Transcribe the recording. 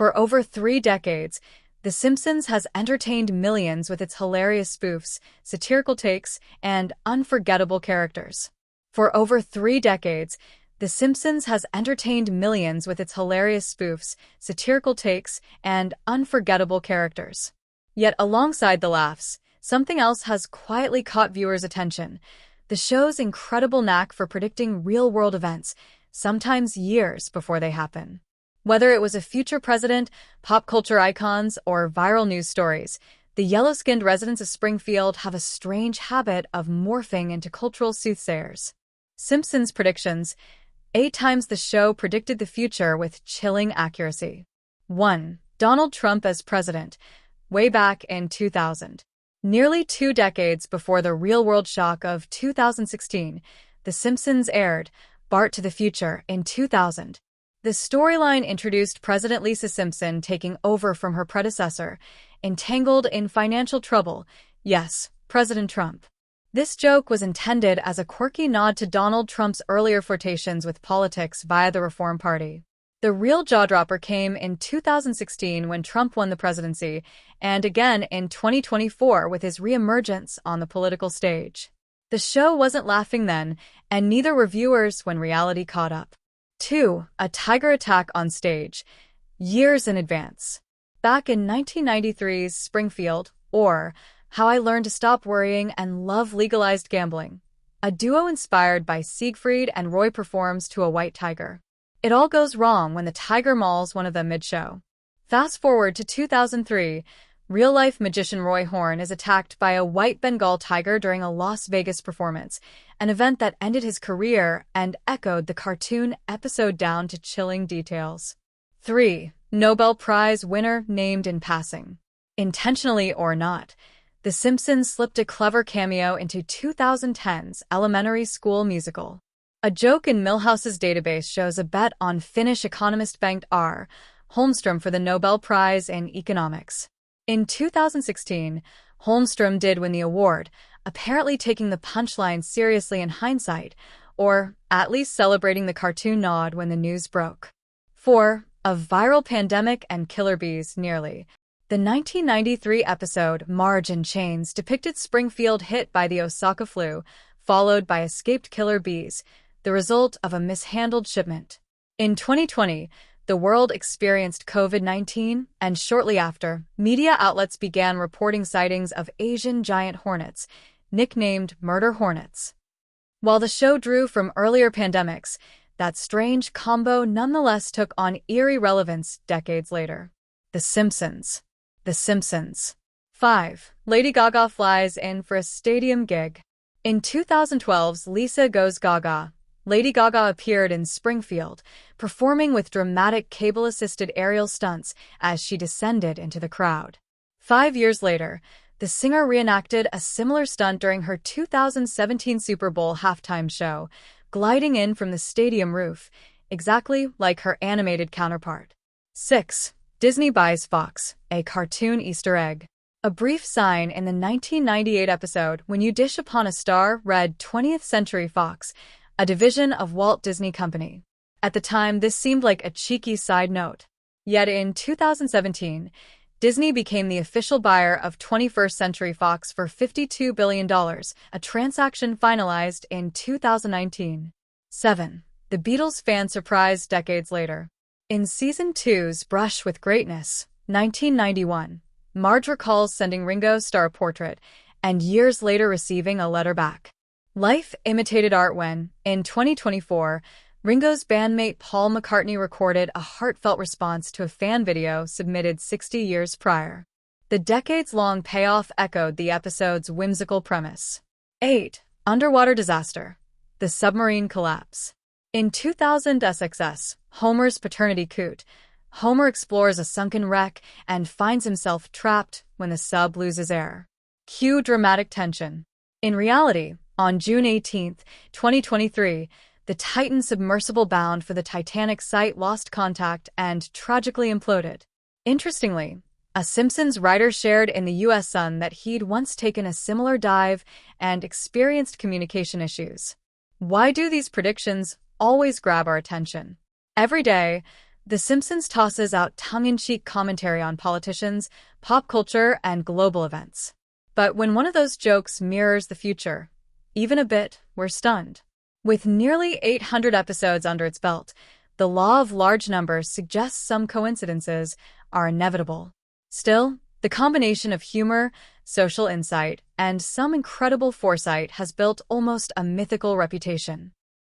For over 3 decades, The Simpsons has entertained millions with its hilarious spoofs, satirical takes, and unforgettable characters. For over 3 decades, The Simpsons has entertained millions with its hilarious spoofs, satirical takes, and unforgettable characters. Yet alongside the laughs, something else has quietly caught viewers' attention: the show's incredible knack for predicting real-world events, sometimes years before they happen. Whether it was a future president, pop culture icons, or viral news stories, the yellow-skinned residents of Springfield have a strange habit of morphing into cultural soothsayers. Simpsons predictions. 8 times the show predicted the future with chilling accuracy. 1. Donald Trump as president. Way back in 2000. Nearly 2 decades before the real-world shock of 2016, The Simpsons aired Bart to the Future in 2000. The storyline introduced President Lisa Simpson taking over from her predecessor, entangled in financial trouble. Yes, President Trump. This joke was intended as a quirky nod to Donald Trump's earlier flirtations with politics via the Reform Party. The real jaw-dropper came in 2016 when Trump won the presidency, and again in 2024 with his re-emergence on the political stage. The show wasn't laughing then, and neither were viewers when reality caught up. 2. A tiger attack on stage. Years in advance. Back in 1993's Springfield, or How I Learned to Stop Worrying and Love Legalized Gambling, a duo inspired by Siegfried and Roy performs to a white tiger. It all goes wrong when the tiger mauls one of them mid-show. Fast forward to 2003, real-life magician Roy Horn is attacked by a white Bengal tiger during a Las Vegas performance, an event that ended his career and echoed the cartoon episode down to chilling details. 3. Nobel Prize winner named in passing. Intentionally or not, The Simpsons slipped a clever cameo into 2010's elementary school musical. A joke in Milhouse's database shows a bet on Finnish economist Bengt R. Holmström for the Nobel Prize in Economics. In 2016, Holmström did win the award, apparently taking the punchline seriously in hindsight, or at least celebrating the cartoon nod when the news broke. 4. A viral pandemic and killer bees nearly. The 1993 episode Marge in Chains depicted Springfield hit by the Osaka flu, followed by escaped killer bees, the result of a mishandled shipment. In 2020, the world experienced COVID-19, and shortly after, media outlets began reporting sightings of Asian giant hornets, nicknamed murder hornets. While the show drew from earlier pandemics, that strange combo nonetheless took on eerie relevance decades later. The Simpsons. The Simpsons. 5. Lady Gaga flies in for a stadium gig. In 2012's Lisa Goes Gaga, Lady Gaga appeared in Springfield, performing with dramatic cable-assisted aerial stunts as she descended into the crowd. 5 years later, the singer reenacted a similar stunt during her 2017 Super Bowl halftime show, gliding in from the stadium roof, exactly like her animated counterpart. 6. Disney buys Fox, a cartoon Easter egg. A brief sign in the 1998 episode When You Dish Upon a Star read 20th Century Fox, a division of Walt Disney Company. At the time, this seemed like a cheeky side note. Yet in 2017, Disney became the official buyer of 21st Century Fox for $52 billion, a transaction finalized in 2019. 7. The Beatles fan surprise decades later. In Season 2's Brush with Greatness, 1991, Marge recalls sending Ringo Starr a portrait, and years later receiving a letter back. Life imitated art when, in 2024, Ringo's bandmate Paul McCartney recorded a heartfelt response to a fan video submitted 60 years prior. The decades-long payoff echoed the episode's whimsical premise. 8. Underwater disaster. The submarine collapse. In 2000's SXS, Homer's Paternity Coot, Homer explores a sunken wreck and finds himself trapped when the sub loses air. Cue dramatic tension. In reality, on June 18, 2023, the Titan submersible bound for the Titanic site lost contact and tragically imploded. Interestingly, a Simpsons writer shared in the U.S. Sun that he'd once taken a similar dive and experienced communication issues. Why do these predictions always grab our attention? Every day, The Simpsons tosses out tongue-in-cheek commentary on politicians, pop culture, and global events. But when one of those jokes mirrors the future, even a bit, we're stunned. With nearly 800 episodes under its belt, the law of large numbers suggests some coincidences are inevitable. Still, the combination of humor, social insight, and some incredible foresight has built almost a mythical reputation.